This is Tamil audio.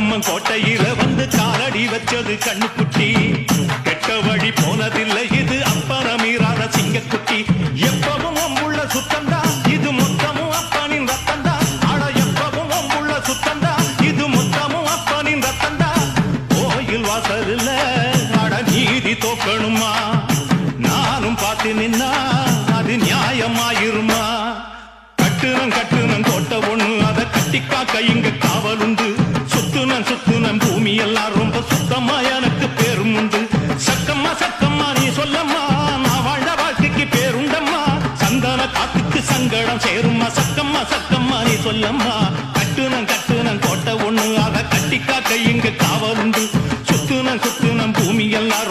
கட்டபொம்மன் கோட்டையில வந்து காலடி வச்சது கண்ணுக்குட்டி கெட்ட வழி போனதில்லை இது அப்பன மீறாத சிங்கக்குட்டி எப்பவும் அம்புள்ள சுத்தந்தா இது மொத்தமும் அப்பனின் ரத்தந்தா ஆட எப்பவும் அம்புள்ள சுத்தந்தா இது மொத்தமும் அப்பனின் ரத்தந்தா கோயில் வாசல்ல ஆட நீதி தோக்கணுமா நானும் பார்த்து நின்னா அது நியாயமாயிருமா கட்டுனம் கோட்டை ஒண்ணு அதை கட்டிக்காக்க இங்க காவல் உண்டு சுத்துனம் பூமி எல்லாம் ரொம்ப சுத்தமா எனக்கு பேரும் உண்டு சக்கம்மா நீ சொல்லம்மா நான் வாழ்ந்த வாழ்க்கைக்கு பேருண்டம்மா சந்தன காத்துக்கு சங்கடம் சேரும்மா சக்கம்மா நீ சொல்லம்மா கட்டுனம் கோட்டை ஒண்ணு அதை கட்டிக்காக்க இங்க காவல் உண்டு சுத்துனம் பூமி எல்லாம்